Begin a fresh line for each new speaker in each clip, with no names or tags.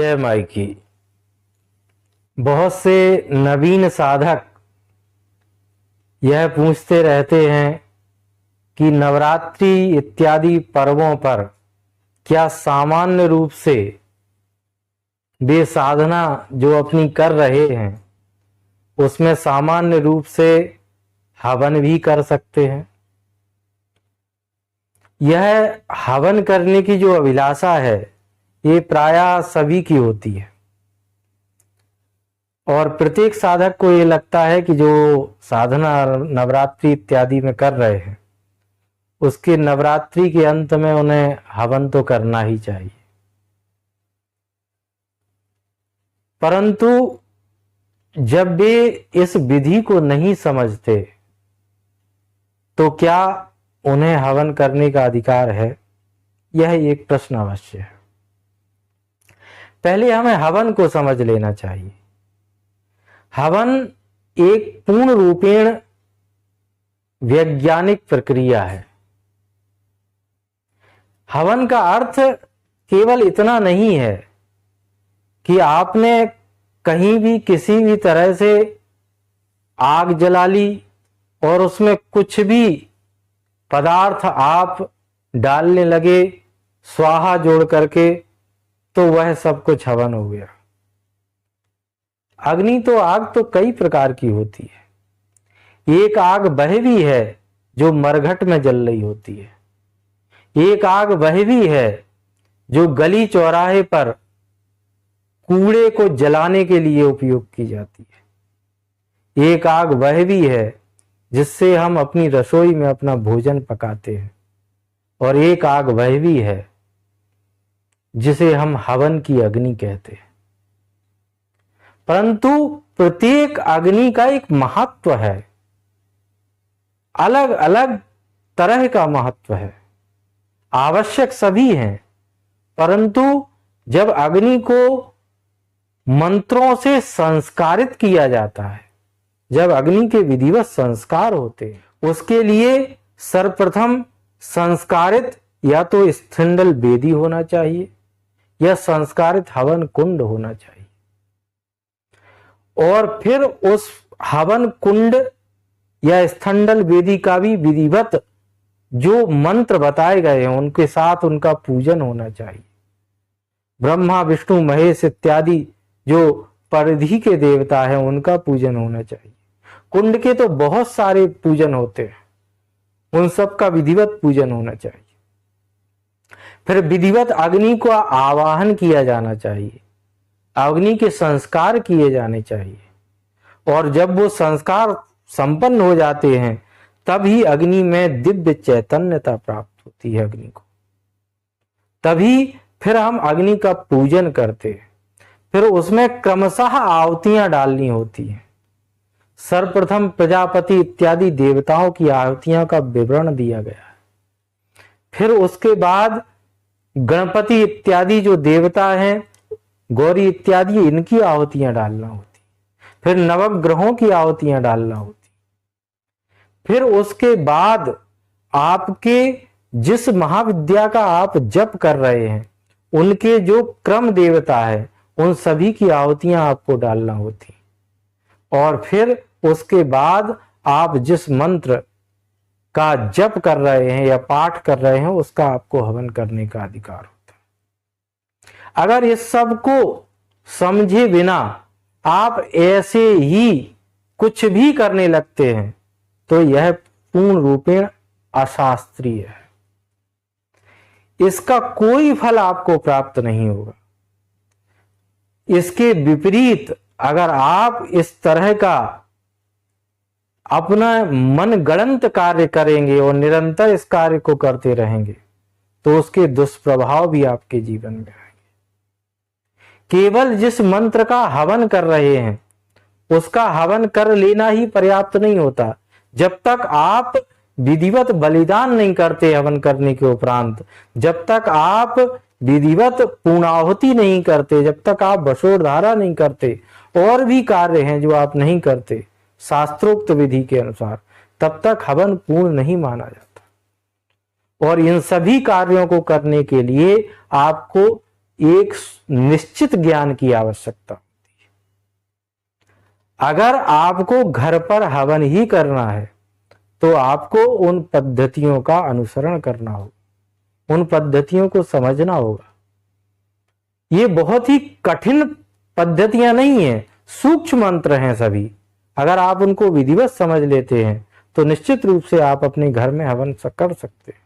जय माई की। बहुत से नवीन साधक यह पूछते रहते हैं कि नवरात्रि इत्यादि पर्वों पर क्या सामान्य रूप से वे साधना जो अपनी कर रहे हैं उसमें सामान्य रूप से हवन भी कर सकते हैं। यह हवन करने की जो अभिलाषा है ये प्रायः सभी की होती है और प्रत्येक साधक को ये लगता है कि जो साधना नवरात्रि इत्यादि में कर रहे हैं उसके नवरात्रि के अंत में उन्हें हवन तो करना ही चाहिए, परंतु जब वे इस विधि को नहीं समझते तो क्या उन्हें हवन करने का अधिकार है? यह एक प्रश्न अवश्य है। पहले हमें हवन को समझ लेना चाहिए। हवन एक पूर्ण रूपेण वैज्ञानिक प्रक्रिया है। हवन का अर्थ केवल इतना नहीं है कि आपने कहीं भी किसी भी तरह से आग जला ली और उसमें कुछ भी पदार्थ आप डालने लगे स्वाहा जोड़ करके तो वह सब कुछ हवन हो गया। अग्नि तो आग तो कई प्रकार की होती है। एक आग वह भी है जो मरघट में जल रही होती है, एक आग वह भी है जो गली चौराहे पर कूड़े को जलाने के लिए उपयोग की जाती है, एक आग वह भी है जिससे हम अपनी रसोई में अपना भोजन पकाते हैं और एक आग वह भी है जिसे हम हवन की अग्नि कहते हैं। परंतु प्रत्येक अग्नि का एक महत्व है, अलग अलग तरह का महत्व है। आवश्यक सभी हैं, परंतु जब अग्नि को मंत्रों से संस्कारित किया जाता है, जब अग्नि के विधिवत संस्कार होते हैं, उसके लिए सर्वप्रथम संस्कारित या तो स्थंडल वेदी होना चाहिए या संस्कारित हवन कुंड होना चाहिए और फिर उस हवन कुंड या स्थंडल वेदी का भी विधिवत जो मंत्र बताए गए हैं उनके साथ उनका पूजन होना चाहिए। ब्रह्मा विष्णु महेश इत्यादि जो परिधि के देवता हैं उनका पूजन होना चाहिए। कुंड के तो बहुत सारे पूजन होते हैं, उन सब का विधिवत पूजन होना चाहिए। फिर विधिवत अग्नि को आवाहन किया जाना चाहिए, अग्नि के संस्कार किए जाने चाहिए और जब वो संस्कार संपन्न हो जाते हैं तभी अग्नि में दिव्य चैतन्यता प्राप्त होती है अग्नि को, तभी फिर हम अग्नि का पूजन करते हैं। फिर उसमें क्रमशः आहुतियां डालनी होती हैं। सर्वप्रथम प्रजापति इत्यादि देवताओं की आहुतियां का विवरण दिया गया है। फिर उसके बाद गणपति इत्यादि जो देवता हैं, गौरी इत्यादि, इनकी आहुतियां डालना होती, फिर नवग्रहों की आहुतियां डालना होती। फिर उसके बाद आपके जिस महाविद्या का आप जप कर रहे हैं उनके जो क्रम देवता है उन सभी की आहुतियां आपको डालना होती और फिर उसके बाद आप जिस मंत्र का जप कर रहे हैं या पाठ कर रहे हैं उसका आपको हवन करने का अधिकार होता है। अगर इस सब को समझे बिना आप ऐसे ही कुछ भी करने लगते हैं तो यह पूर्ण रूपेण अशास्त्रीय है, इसका कोई फल आपको प्राप्त नहीं होगा। इसके विपरीत अगर आप इस तरह का अपना मन गणंत कार्य करेंगे और निरंतर इस कार्य को करते रहेंगे तो उसके दुष्प्रभाव भी आपके जीवन में आएंगे। केवल जिस मंत्र का हवन कर रहे हैं उसका हवन कर लेना ही पर्याप्त नहीं होता। जब तक आप विधिवत बलिदान नहीं करते हवन करने के उपरांत, जब तक आप विधिवत पूर्णाहुति नहीं करते, जब तक आप बसोरधारा नहीं करते, और भी कार्य हैं जो आप नहीं करते शास्त्रोक्त विधि के अनुसार, तब तक हवन पूर्ण नहीं माना जाता। और इन सभी कार्यों को करने के लिए आपको एक निश्चित ज्ञान की आवश्यकता होती है। अगर आपको घर पर हवन ही करना है तो आपको उन पद्धतियों का अनुसरण करना होगा, उन पद्धतियों को समझना होगा। ये बहुत ही कठिन पद्धतियां नहीं है, सूक्ष्म मंत्र हैं सभी। अगर आप उनको विधिवत समझ लेते हैं तो निश्चित रूप से आप अपने घर में हवन कर सकते हैं।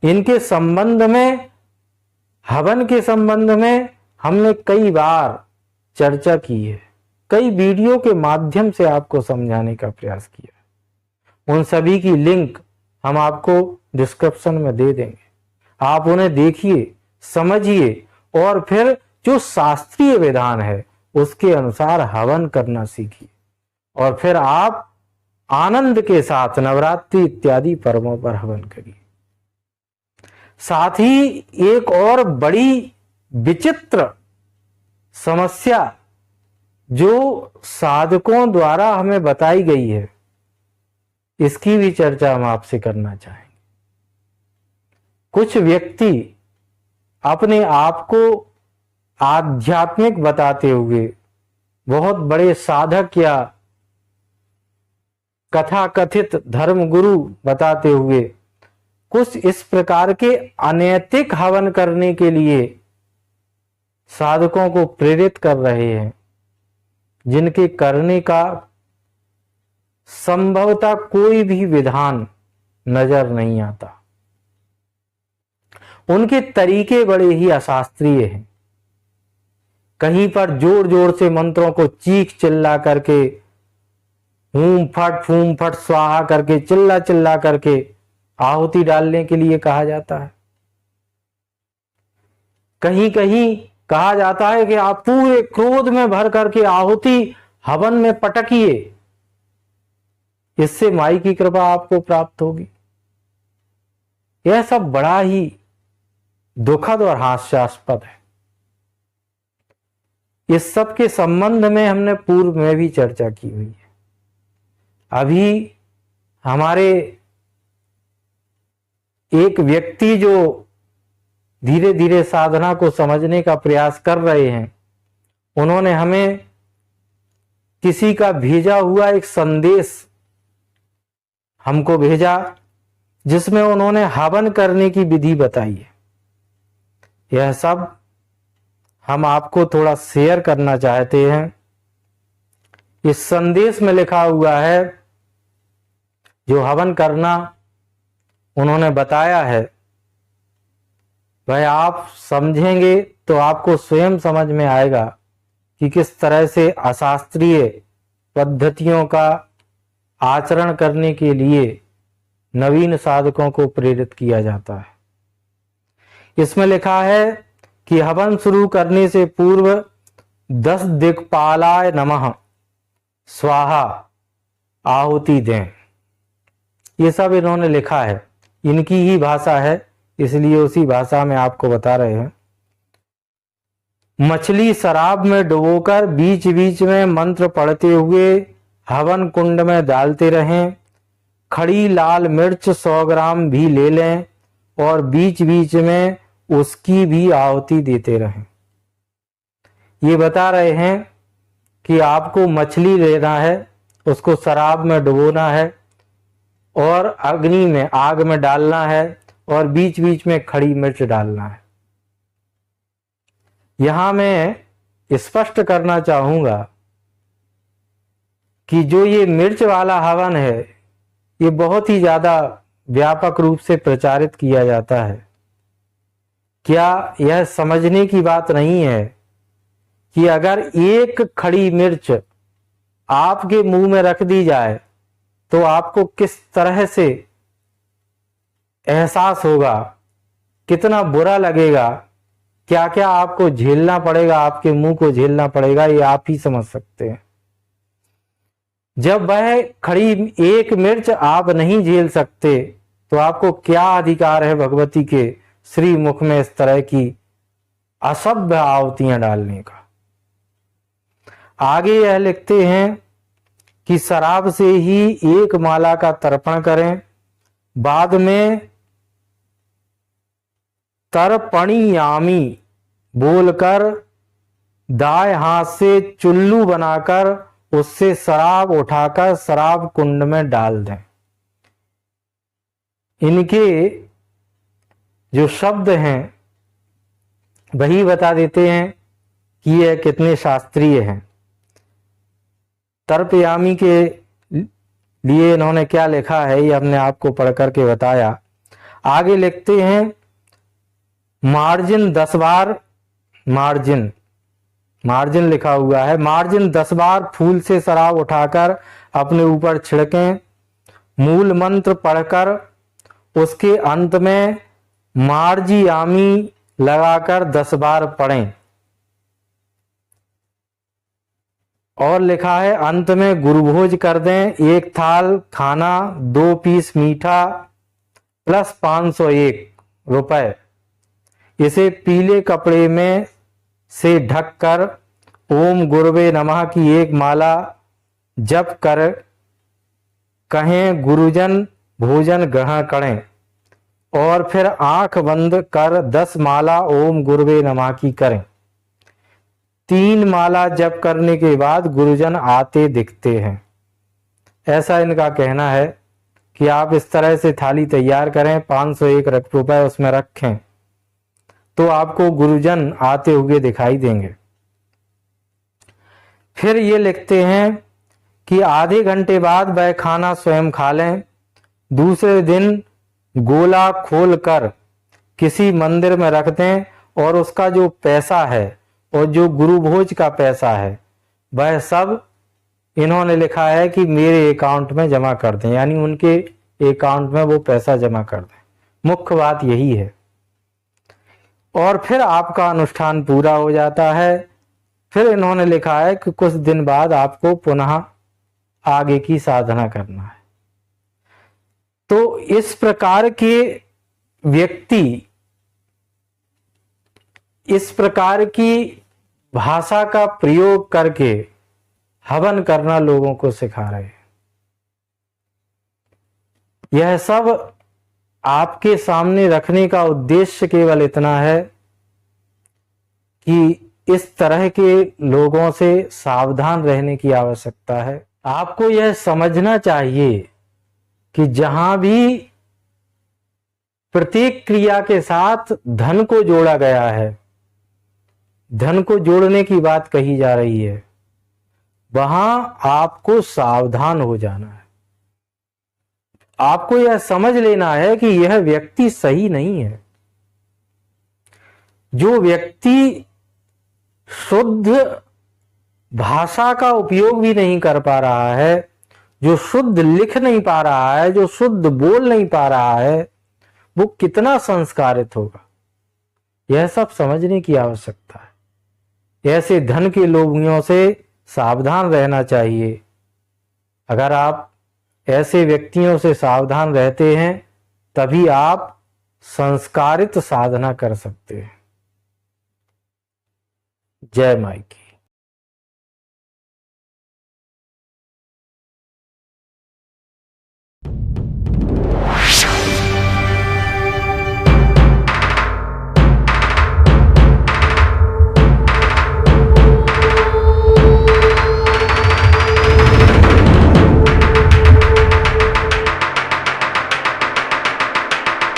इनके संबंध में, हवन के संबंध में हमने कई बार चर्चा की है, कई वीडियो के माध्यम से आपको समझाने का प्रयास किया। उन सभी की लिंक हम आपको डिस्क्रिप्शन में दे देंगे। आप उन्हें देखिए, समझिए और फिर जो शास्त्रीय विधान है उसके अनुसार हवन करना सीखिए और फिर आप आनंद के साथ नवरात्रि इत्यादि पर्वों पर हवन करिए। साथ ही एक और बड़ी विचित्र समस्या जो साधकों द्वारा हमें बताई गई है, इसकी भी चर्चा हम आपसे करना चाहेंगे। कुछ व्यक्ति अपने आप को आध्यात्मिक बताते हुए, बहुत बड़े साधक या कथाकथित धर्मगुरु बताते हुए कुछ इस प्रकार के अनैतिक हवन करने के लिए साधकों को प्रेरित कर रहे हैं, जिनके करने का संभवतः कोई भी विधान नजर नहीं आता। उनके तरीके बड़े ही अशास्त्रीय हैं। कहीं पर जोर जोर से मंत्रों को चीख चिल्ला करके, हूम फट स्वाहा करके, चिल्ला चिल्ला करके आहुति डालने के लिए कहा जाता है। कहीं कहीं कहा जाता है कि आप पूरे क्रोध में भर करके आहुति हवन में पटकिए, इससे माई की कृपा आपको प्राप्त होगी। यह सब बड़ा ही दुखद और हास्यास्पद है। इस सब के संबंध में हमने पूर्व में भी चर्चा की हुई है। अभी हमारे एक व्यक्ति जो धीरे धीरे साधना को समझने का प्रयास कर रहे हैं, उन्होंने हमें किसी का भेजा हुआ एक संदेश हमको भेजा, जिसमें उन्होंने हवन करने की विधि बताई है। यह सब हम आपको थोड़ा शेयर करना चाहते हैं। इस संदेश में लिखा हुआ है, जो हवन करना उन्होंने बताया है, वह आप समझेंगे तो आपको स्वयं समझ में आएगा कि किस तरह से अशास्त्रीय पद्धतियों का आचरण करने के लिए नवीन साधकों को प्रेरित किया जाता है। इसमें लिखा है कि हवन शुरू करने से पूर्व 10 दिक्पालाय नमः स्वाहा आहुति दें। ये सब इन्होंने लिखा है, इनकी ही भाषा है, इसलिए उसी भाषा में आपको बता रहे हैं। मछली शराब में डुबोकर बीच बीच में मंत्र पढ़ते हुए हवन कुंड में डालते रहें। खड़ी लाल मिर्च 100 ग्राम भी ले लें और बीच बीच में उसकी भी आहुति देते रहें। ये बता रहे हैं कि आपको मछली लेना है, उसको शराब में डुबोना है और अग्नि में, आग में डालना है और बीच बीच में खड़ी मिर्च डालना है। यहां मैं स्पष्ट करना चाहूंगा कि जो ये मिर्च वाला हवन है, ये बहुत ही ज्यादा व्यापक रूप से प्रचारित किया जाता है। क्या यह समझने की बात नहीं है कि अगर एक खड़ी मिर्च आपके मुंह में रख दी जाए तो आपको किस तरह से एहसास होगा, कितना बुरा लगेगा, क्या क्या आपको झेलना पड़ेगा, आपके मुंह को झेलना पड़ेगा, ये आप ही समझ सकते हैं। जब वह खड़ी एक मिर्च आप नहीं झेल सकते तो आपको क्या अधिकार है भगवती के श्री मुख में इस तरह की असभ्य आहुतियां डालने का। आगे यह लिखते हैं कि शराब से ही एक माला का तर्पण करें, बाद में तर्पणीयामी बोलकर दाएं हाथ से चुल्लू बनाकर उससे शराब उठाकर शराब कुंड में डाल दें। इनके जो शब्द हैं वही बता देते हैं कि यह कितने शास्त्रीय हैं। तर्पयामी के लिए इन्होंने क्या लिखा है ये हमने आपको पढ़ करके बताया। आगे लिखते हैं मार्जिन 10 बार, मार्जिन लिखा हुआ है, मार्जिन 10 बार फूल से शराब उठाकर अपने ऊपर छिड़कें। मूल मंत्र पढ़कर उसके अंत में मार्जियामी लगाकर 10 बार पढ़ें। और लिखा है अंत में गुरुभोज कर दें। 1 थाल खाना, 2 पीस मीठा प्लस 501 रुपए। इसे पीले कपड़े में से ढककर ओम गुरुवे नमः की 1 माला जप कर कहें गुरुजन भोजन ग्रहण करें। और फिर आंख बंद कर 10 माला ओम गुरुवे नमः की करें। 3 माला जप करने के बाद गुरुजन आते दिखते हैं। ऐसा इनका कहना है कि आप इस तरह से थाली तैयार करें, 501 रुपए उसमें रखें तो आपको गुरुजन आते हुए दिखाई देंगे। फिर ये लिखते हैं कि आधे घंटे बाद वह खाना स्वयं खा लें। दूसरे दिन गोला खोलकर किसी मंदिर में रख दें और उसका जो पैसा है और जो गुरुभोज का पैसा है वह सब इन्होंने लिखा है कि मेरे अकाउंट में जमा कर दें, यानी उनके अकाउंट में वो पैसा जमा कर दें। मुख्य बात यही है। और फिर आपका अनुष्ठान पूरा हो जाता है। फिर इन्होंने लिखा है कि कुछ दिन बाद आपको पुनः आगे की साधना करना है। तो इस प्रकार के व्यक्ति इस प्रकार की भाषा का प्रयोग करके हवन करना लोगों को सिखा रहे हैं। यह सब आपके सामने रखने का उद्देश्य केवल इतना है कि इस तरह के लोगों से सावधान रहने की आवश्यकता है। आपको यह समझना चाहिए कि जहां भी प्रत्येक क्रिया के साथ धन को जोड़ा गया है, धन को जोड़ने की बात कही जा रही है, वहां आपको सावधान हो जाना है। आपको यह समझ लेना है कि यह व्यक्ति सही नहीं है। जो व्यक्ति शुद्ध भाषा का उपयोग भी नहीं कर पा रहा है, जो शुद्ध लिख नहीं पा रहा है, जो शुद्ध बोल नहीं पा रहा है, वो कितना संस्कारित होगा, यह सब समझने की आवश्यकता है। ऐसे धन के लोभियों से सावधान रहना चाहिए। अगर आप ऐसे व्यक्तियों से सावधान रहते हैं तभी आप संस्कारित साधना कर सकते हैं। जय माई की।